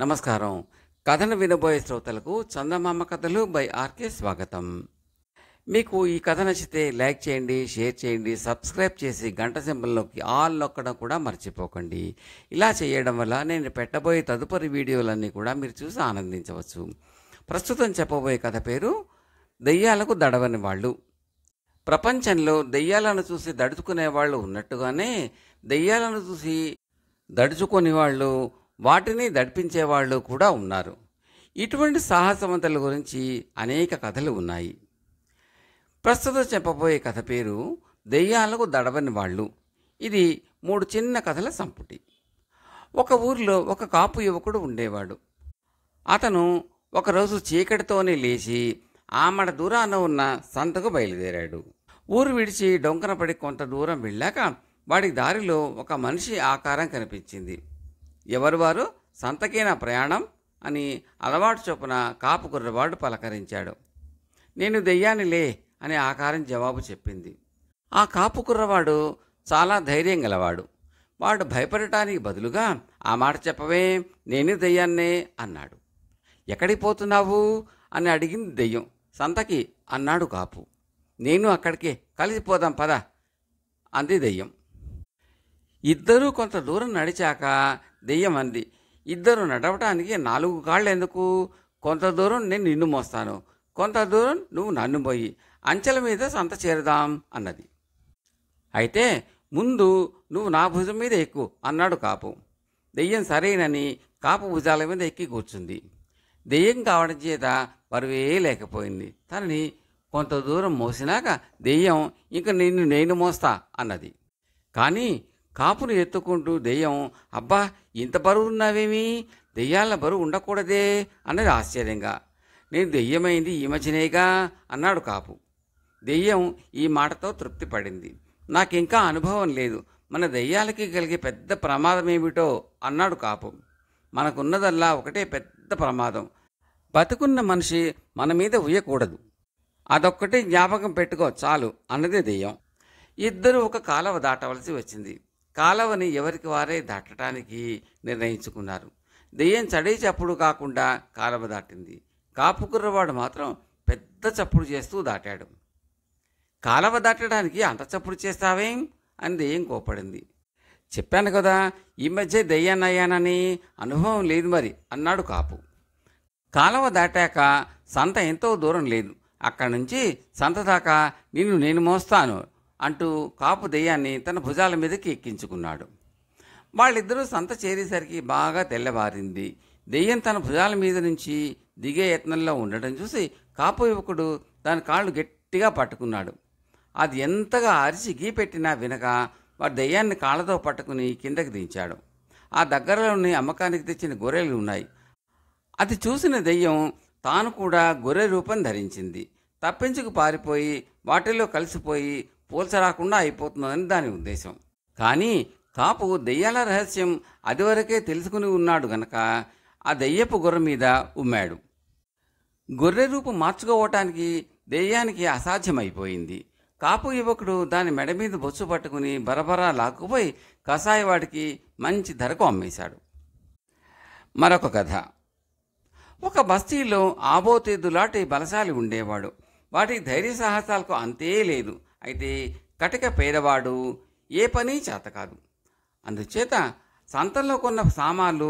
నమస్కారం. కథను వినబోయే శ్రోతలకు చందమామ కథలు బై ఆర్కే స్వాగతం. మీకు ఈ కథ నచ్చితే లైక్ చేయండి, షేర్ చేయండి, సబ్స్క్రైబ్ చేసి గంట సింబల్లోకి ఆల్ నొక్కడం కూడా మర్చిపోకండి. ఇలా చేయడం వల్ల నేను పెట్టబోయే తదుపరి వీడియోలన్నీ కూడా మీరు చూసి ఆనందించవచ్చు. ప్రస్తుతం చెప్పబోయే కథ పేరు దెయ్యాలకు దడవని వాళ్ళు. ప్రపంచంలో దెయ్యాలను చూసి దడుచుకునే వాళ్ళు ఉన్నట్టుగానే దెయ్యాలను చూసి దడుచుకునే వాళ్ళు, వాటిని దడిపించేవాళ్ళు కూడా ఉన్నారు. ఇటువంటి సాహసవంతుల గురించి అనేక కథలు ఉన్నాయి. ప్రస్తుతం చెప్పబోయే కథ పేరు దెయ్యాలకు దడవని వాళ్ళు. ఇది 3 చిన్న కథల సంపుటి. ఒక ఊరిలో ఒక కాపు యువకుడు ఉండేవాడు. అతను ఒకరోజు చీకటితోనే లేచి ఆమడ దూరాన ఉన్న సంతకు బయలుదేరాడు. ఊరు విడిచి డొంకన పడి కొంత దూరం వెళ్ళాక వాడి దారిలో ఒక మనిషి ఆకారం కనిపించింది. ఎవరు వారు? సంతకేనా ప్రయాణం అని అలవాటు చొప్పున కాపు కుర్రవాడు పలకరించాడు. నేను దెయ్యానిలే అని ఆకారం జవాబు చెప్పింది. ఆ కాపు కుర్రవాడు చాలా ధైర్యం గలవాడు. వాడు భయపడటానికి బదులుగా ఆ మాట చెప్పవే, నేను దెయ్యాన్నే అన్నాడు. ఎక్కడికి పోతున్నావు అని అడిగింది దెయ్యం. సంతకి అన్నాడు కాపు. నేను అక్కడికే, కలిసిపోదాం పద అంది దెయ్యం. ఇద్దరూ కొంత దూరం నడిచాక దెయ్యం అంది, ఇద్దరు నడవటానికి 4 కాళ్ళు ఎందుకు? కొంత దూరం నేను నిన్ను మోస్తాను, కొంత దూరం నువ్వు నన్ను పోయి అంచెల మీద సంత చేరుదాం అన్నది. అయితే ముందు నువ్వు నా భుజం మీద ఎక్కు అన్నాడు కాపు. దెయ్యం సరేనని కాపు భుజాల మీద ఎక్కి కూర్చుంది. దెయ్యం కావడం చేత బరువే లేకపోయింది. తనని కొంత దూరం మోసినాక దెయ్యం ఇంక నిన్ను నేను మోస్తా అన్నది. కానీ కాపును ఎత్తుకుంటూ దెయ్యం, అబ్బా ఇంత బరువు ఉన్నావేమి, దెయ్యాల బరువు ఉండకూడదే అన్నది ఆశ్చర్యంగా. నేను దెయ్యమైంది ఈ మధ్యనేగా అన్నాడు కాపు. దెయ్యం ఈ మాటతో తృప్తి పడింది. నాకింకా అనుభవం లేదు, మన దెయ్యాలకి కలిగే పెద్ద ప్రమాదం ఏమిటో అన్నాడు కాపు. మనకున్నదల్లా ఒకటే పెద్ద ప్రమాదం, బతుకున్న మనిషి మన మీద ఉయ్యకూడదు, అదొక్కటే జ్ఞాపకం పెట్టుకో చాలు అన్నది దెయ్యం. ఇద్దరు ఒక కాలవ దాటవలసి వచ్చింది. కాలవని ఎవరికి వారే దాటడానికి నిర్ణయించుకున్నారు. దెయ్యం చడే చప్పుడు కాకుండా కాలవ దాటింది. కాపు కుర్రవాడు మాత్రం పెద్ద చప్పుడు చేస్తూ దాటాడు. కాలవ దాటడానికి అంత చప్పుడు చేస్తావేం అని దెయ్యం కోపడింది. చెప్పాను కదా ఈ మధ్య దెయ్యాన్నయ్యానని, అనుభవం లేదు మరి అన్నాడు కాపు. కాలవ దాటాక సంత ఎంతో దూరం లేదు. అక్కడి నుంచి సంత దాకా నిన్ను నేను మోస్తాను అంటూ కాపు దెయ్యాన్ని తన భుజాల మీదకి ఎక్కించుకున్నాడు. వాళ్ళిద్దరూ సంత చేరేసరికి బాగా తెల్లవారింది. దెయ్యం తన భుజాల మీద నుంచి దిగే యత్నంలో ఉండడం చూసి కాపు యువకుడు దాని కాళ్ళు గట్టిగా పట్టుకున్నాడు. అది ఎంతగా అరిచి గీపెట్టినా వినక వాడు దెయ్యాన్ని కాళ్ళతో పట్టుకుని కిందకి దించాడు. ఆ దగ్గరలోని అమ్మకానికి తెచ్చిన గొర్రెలు ఉన్నాయి. అది చూసిన దెయ్యం తాను కూడా గొర్రె రూపం ధరించింది. తప్పించుకు పారిపోయి వాటిల్లో కలిసిపోయి పోల్చరాకుండా అయిపోతుందని దాని ఉద్దేశం. కానీ కాపు దెయ్యాల రహస్యం అదివరకే తెలుసుకుని ఉన్నాడు గనక ఆ దెయ్యపు గొర్రె మీద ఉమ్మాడు. గొర్రె రూపం మార్చుకోవటానికి దెయ్యానికి అసాధ్యమైపోయింది. కాపు యువకుడు దాని మెడ మీద బొచ్చు పట్టుకుని బరబరా లాక్కుపోయి కసాయివాడికి మంచి ధరకు అమ్మేశాడు. మరొక కథ. ఒక బస్తీలో ఆబోతేదులాంటి బలశాలి ఉండేవాడు. వాటికి ధైర్య సాహసాలకు అంతే లేదు. అయితే కటిక పేదవాడు, ఏ పని చేత కాదు. అందుచేత సంతలో కొన్న సామాన్లు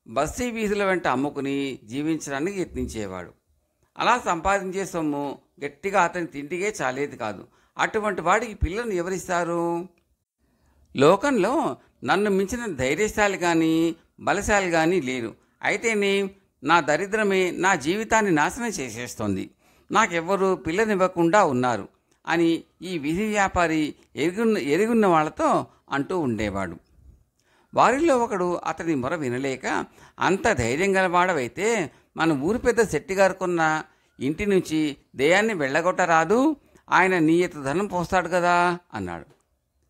బస్తీ వీధుల వెంట అమ్ముకుని జీవించడానికి యత్నించేవాడు. అలా సంపాదించే సొమ్ము గట్టిగా అతని తిండికే చాలేది కాదు. అటువంటి వాడికి పిల్లలను ఎవరిస్తారు? లోకంలో నన్ను మించిన ధైర్యశాలి కానీ బలశాలి కానీ లేరు. అయితేనే నా దరిద్రమే నా జీవితాన్ని నాశనం చేసేస్తోంది. నాకెవ్వరూ పిల్లనివ్వకుండా ఉన్నారు అని ఈ వీధి వ్యాపారి ఎరుగున్న వాళ్లతో అంటూ ఉండేవాడు. వారిలో ఒకడు అతని మొర వినలేక, అంత ధైర్యం గలవాడవైతే మన ఊరి పెద్ద శెట్టిగారు కొన్న ఇంటి నుంచి దెయ్యాన్ని వెళ్ళగొట్టరాదు, ఆయన నీయత ధనం పోస్తాడు కదా అన్నాడు.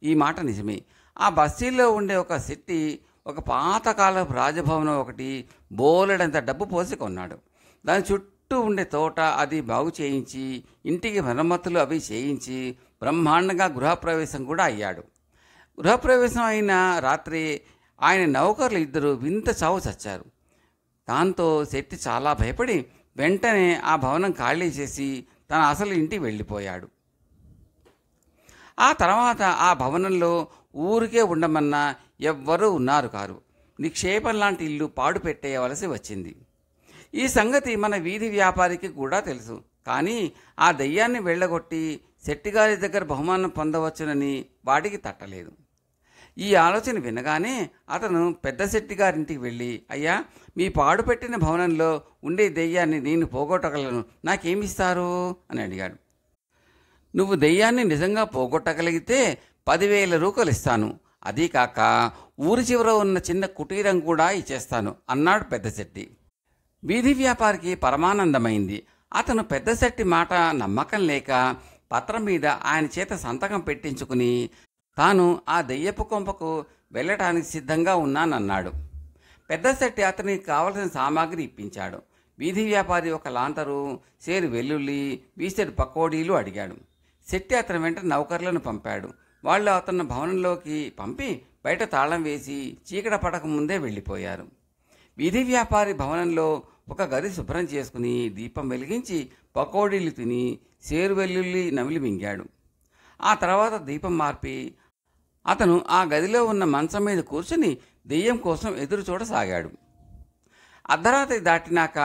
ఈ మాట నిజమే. ఆ బస్తీల్లో ఉండే ఒక శెట్టి ఒక పాతకాలపు రాజభవనం ఒకటి బోలెడంత డబ్బు పోసి కొన్నాడు. దాని చుట్టూ ఉండే తోట అది బాగు చేయించి, ఇంటికి మరమ్మతులు అవి చేయించి బ్రహ్మాండంగా గృహప్రవేశం కూడా అయ్యాడు. గృహప్రవేశం అయిన రాత్రి ఆయన నౌకర్లు ఇద్దరు వింత చావు చచ్చారు. దాంతో శెట్టి చాలా భయపడి వెంటనే ఆ భవనం ఖాళీ చేసి తన అసలు ఇంటికి వెళ్ళిపోయాడు. ఆ తర్వాత ఆ భవనంలో ఊరికే ఉండమన్నా ఎవ్వరూ ఉన్నారు కారు. నిక్షేపం లాంటి ఇల్లు పాడు పెట్టేయవలసి వచ్చింది. ఈ సంగతి మన వీధి వ్యాపారికి కూడా తెలుసు. కానీ ఆ దెయ్యాన్ని వెళ్ళగొట్టి శెట్టిగారి దగ్గర బహుమానం పొందవచ్చునని వాడికి తట్టలేదు. ఈ ఆలోచన వినగానే అతను పెద్ద శెట్టిగారింటికి వెళ్ళి, అయ్యా, మీ పాడుపెట్టిన భవనంలో ఉండే దెయ్యాన్ని నేను పోగొట్టగలను, నాకేమిస్తారు అని అడిగాడు. నువ్వు దెయ్యాన్ని నిజంగా పోగొట్టగలిగితే 10,000 రూకలు ఇస్తాను, అదీ కాక ఊరి చివర ఉన్న చిన్న కుటీరం కూడా ఇచ్చేస్తాను అన్నాడు పెద్ద శెట్టి. వీధి వ్యాపారికి పరమానందమైంది. అతను పెద్ద శెట్టి మాట నమ్మకం లేక పత్రం మీద ఆయన చేత సంతకం పెట్టించుకుని తాను ఆ దెయ్యపు కొంపకు వెళ్ళటానికి సిద్ధంగా ఉన్నానన్నాడు. పెద్ద శెట్టి అతనికి కావలసిన సామాగ్రి ఇప్పించాడు. వీధి వ్యాపారి ఒక లాంతరు, సేరు వెల్లుల్లి, వీసెడు పకోడీలు అడిగాడు. శెట్టి అతని వెంట నౌకర్లను పంపాడు. వాళ్ళు అతను భవనంలోకి పంపి బయట తాళం వేసి చీకట పడక ముందే వెళ్ళిపోయారు. వీధి వ్యాపారి భవనంలో ఒక గది శుభ్రం చేసుకుని దీపం వెలిగించి పకోడీలు తిని సేరు వెల్లుల్లి నమిలి మింగాడు. ఆ తర్వాత దీపం మార్పి అతను ఆ గదిలో ఉన్న మంచం మీద కూర్చుని దెయ్యం కోసం ఎదురు చూడసాగాడు. అర్ధరాత్రి దాటినాక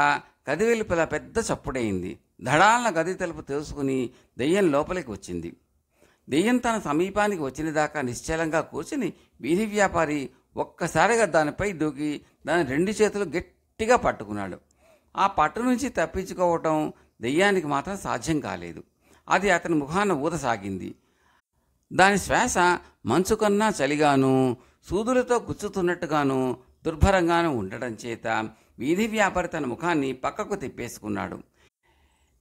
గది వెలుపల పెద్ద చప్పుడైంది. ధడాలన గది తలుపు తెలుసుకుని దెయ్యం లోపలికి వచ్చింది. దెయ్యం తన సమీపానికి వచ్చిన దాకా నిశ్చలంగా కూర్చుని వీధి వ్యాపారి ఒక్కసారిగా దానిపై దూకి దాని 2 చేతులు గట్టిగా పట్టుకున్నాడు. ఆ పట్టు నుంచి తప్పించుకోవటం దెయ్యానికి మాత్రం సాధ్యం కాలేదు. అది అతని ముఖాన ఊదసాగింది. దాని శ్వాస మంచు కన్నా చలిగాను, సూదులతో గుచ్చుతున్నట్టుగాను, దుర్భరంగాను ఉండటం చేత వీధి వ్యాపారి తన ముఖాన్ని పక్కకు తిప్పేసుకున్నాడు.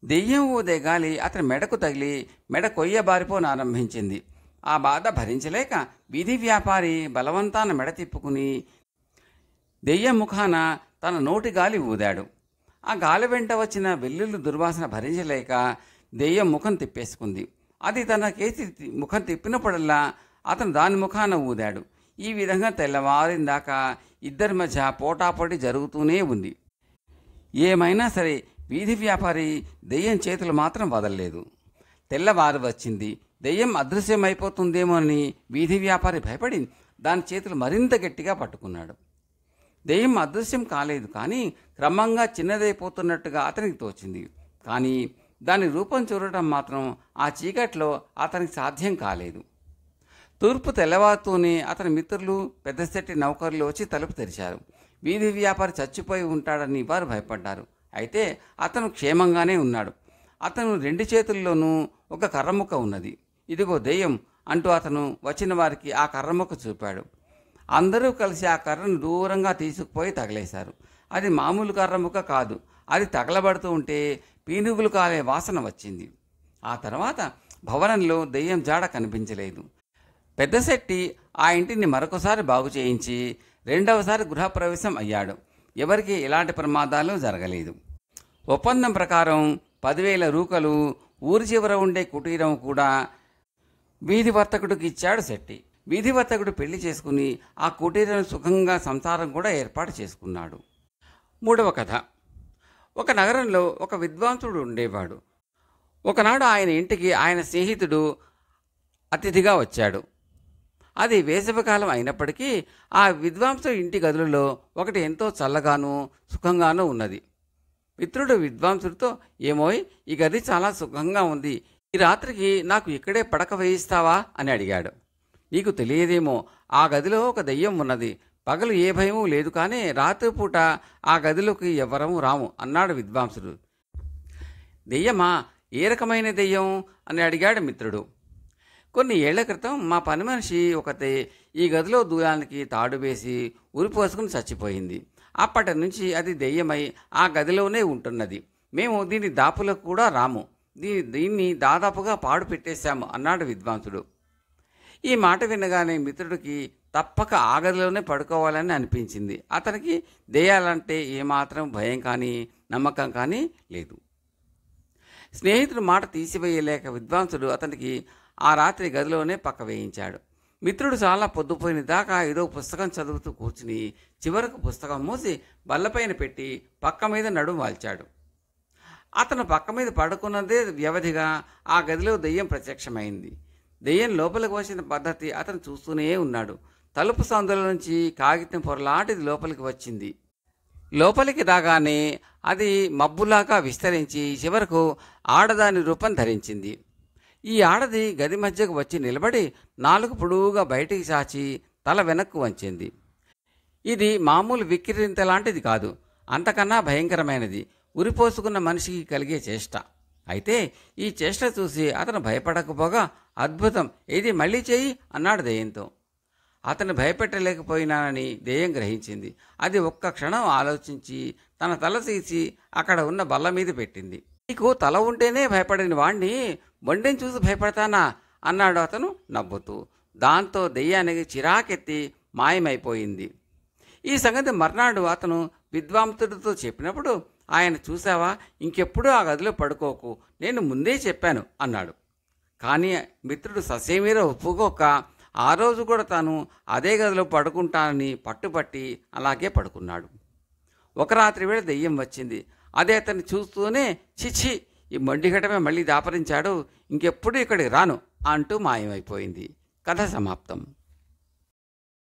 దెయ్యం ఊదే గాలి అతని మెడకు తగిలి మెడ కొయ్యబారిపోనారంభించింది. ఆ బాధ భరించలేక వీధి వ్యాపారి బలవంతాన మెడ తిప్పుకుని దెయ్యం ముఖాన తన నోటి గాలి ఊదాడు. ఆ గాలి వెంట వచ్చిన వెల్లుల్లి దుర్వాసన భరించలేక దెయ్యం ముఖం తిప్పేసుకుంది. అది తన కేసి ముఖం తిప్పినప్పుడల్లా అతను దాని ముఖాన ఊదాడు. ఈ విధంగా తెల్లవారిందాకా ఇద్దరి మధ్య పోటాపోటీ జరుగుతూనే ఉంది. ఏమైనా సరే వీధి వ్యాపారి దెయ్యం చేతులు మాత్రం వదలలేదు. తెల్లవారు వచ్చింది. దెయ్యం అదృశ్యమైపోతుందేమోనని వీధి వ్యాపారి భయపడి దాని చేతులు మరింత గట్టిగా పట్టుకున్నాడు. దెయ్యం అదృశ్యం కాలేదు, కానీ క్రమంగా చిన్నదైపోతున్నట్టుగా అతనికి తోచింది. కానీ దాని రూపం చూడటం మాత్రం ఆ చీకట్లో అతనికి సాధ్యం కాలేదు. తూర్పు తెల్లవారుతూనే అతని మిత్రులు, పెద్ద శెట్టి నౌకర్లు వచ్చి తలుపు తెరిచారు. వీధి వ్యాపారి చచ్చిపోయి ఉంటాడని వారు భయపడ్డారు. అయితే అతను క్షేమంగానే ఉన్నాడు. అతను 2 చేతుల్లోనూ ఒక కర్రముక్క ఉన్నది. ఇదిగో దెయ్యం అంటూ అతను వచ్చిన వారికి ఆ కర్రముక్క చూపాడు. అందరూ కలిసి ఆ కర్రను దూరంగా తీసుకుపోయి తగలేశారు. అది మామూలు కర్రముక్క కాదు. అది తగలబడుతూ ఉంటే పీనుగులు కాలే వాసన వచ్చింది. ఆ తర్వాత భవనంలో దెయ్యం జాడ కనిపించలేదు. పెద్ద శెట్టి ఆ ఇంటిని మరొకసారి బాగు చేయించి 2వసారి గృహప్రవేశం అయ్యాడు. ఎవరికి ఎలాంటి ప్రమాదాలు జరగలేదు. ఒప్పందం ప్రకారం 10,000 రూకలు, ఊరి చివర ఉండే కుటీరం కూడా వీధి వర్తకుడికి ఇచ్చాడు శెట్టి. వీధి వర్తకుడు పెళ్లి చేసుకుని ఆ కుటీరం సుఖంగా సంసారం కూడా ఏర్పాటు చేసుకున్నాడు. 3వ కథ. ఒక నగరంలో ఒక విద్వాంసుడు ఉండేవాడు. ఒకనాడు ఆయన ఇంటికి ఆయన స్నేహితుడు అతిథిగా వచ్చాడు. అది వేసవికాలం అయినప్పటికీ ఆ విద్వాంసుడు ఇంటి గదులలో ఒకటి ఎంతో చల్లగాను సుఖంగానూ ఉన్నది. మిత్రుడు విద్వాంసుడితో, ఏమోయ్, ఈ గది చాలా సుఖంగా ఉంది, ఈ రాత్రికి నాకు ఇక్కడే పడక వేయిస్తావా అని అడిగాడు. నీకు తెలియదేమో, ఆ గదిలో ఒక దెయ్యం ఉన్నది. పగలు ఏ భయమూ లేదు, కానీ రాత్రిపూట ఆ గదిలోకి ఎవ్వరము రాము అన్నాడు విద్వాంసుడు. దెయ్యమా? ఏ రకమైన దెయ్యం అని అడిగాడు మిత్రుడు. కొన్ని ఏళ్ల క్రితం మా పని మనిషి ఒకతే ఈ గదిలో దూరానికి తాడు వేసి ఉరిపోసుకుని చచ్చిపోయింది. అప్పటి నుంచి అది దెయ్యమై ఆ గదిలోనే ఉంటున్నది. మేము దీని దాపులకు కూడా రాము. దీన్ని దాదాపుగా పాడు పెట్టేశాము అన్నాడు విద్వాంసుడు. ఈ మాట వినగానే మిత్రుడికి తప్పక ఆ గదిలోనే పడుకోవాలని అనిపించింది. అతనికి దెయ్యాలంటే ఏమాత్రం భయం కానీ నమ్మకం కానీ లేదు. స్నేహితుడు మాట తీసివేయలేక విద్వాంసుడు అతనికి ఆ రాత్రి గదిలోనే పక్క వేయించాడు. మిత్రుడు చాలా పొద్దుపోయిన దాకా ఏదో పుస్తకం చదువుతూ కూర్చుని చివరకు పుస్తకం మూసి బల్లపైన పెట్టి పక్క మీద నడుము వాల్చాడు. అతను పక్క మీద పడుకున్నదే వ్యవధిగా ఆ గదిలో దెయ్యం ప్రత్యక్షమైంది. దెయ్యం లోపలికి వచ్చిన పద్ధతి అతను చూస్తూనే ఉన్నాడు. తలుపు సందుల నుంచి కాగితం పొరలాంటిది లోపలికి వచ్చింది. లోపలికి రాగానే అది మబ్బులాగా విస్తరించి చివరకు ఆడదాని రూపం ధరించింది. ఈ ఆడది గది మధ్యకు వచ్చి నిలబడి నాలుగు పొడవుగా బయటికి చాచి తల వెనక్కు వంచింది. ఇది మామూలు విక్కిరింత లాంటిది కాదు, అంతకన్నా భయంకరమైనది, ఉరిపోసుకున్న మనిషికి కలిగే చేష్ట. అయితే ఈ చేష్ట చూసి అతను భయపడకపోగా, అద్భుతం, ఇది మళ్ళీ చెయ్యి అన్నాడు దెయ్యంతో. అతను భయపెట్టలేకపోయినానని దెయ్యం గ్రహించింది. అది ఒక్క క్షణం ఆలోచించి తన తల తీసి అక్కడ ఉన్న బల్ల మీద పెట్టింది. నీకు తల ఉంటేనే భయపడిన వాణ్ణి మొండెని చూసి భయపడతానా అన్నాడు అతను నవ్వుతూ. దాంతో దెయ్యానికి చిరాకెత్తి మాయమైపోయింది. ఈ సంగతి మర్నాడు అతను విద్వాంసుడితో చెప్పినప్పుడు, ఆయన చూసావా, ఇంకెప్పుడూ ఆ గదిలో పడుకోకు, నేను ముందే చెప్పాను అన్నాడు. కానీ మిత్రుడు ససేమీర ఒప్పుకోక ఆ రోజు కూడా తాను అదే గదిలో పడుకుంటానని పట్టుపట్టి అలాగే పడుకున్నాడు. ఒక రాత్రి వేళ దెయ్యం వచ్చింది. అదే అతన్ని చూస్తూనే, చిచ్చి, ఈ మొండిఘటమే మళ్ళీ దాపరించాడు, ఇంకెప్పుడు ఇక్కడికి రాను అంటూ మాయమైపోయింది. కథ సమాప్తం.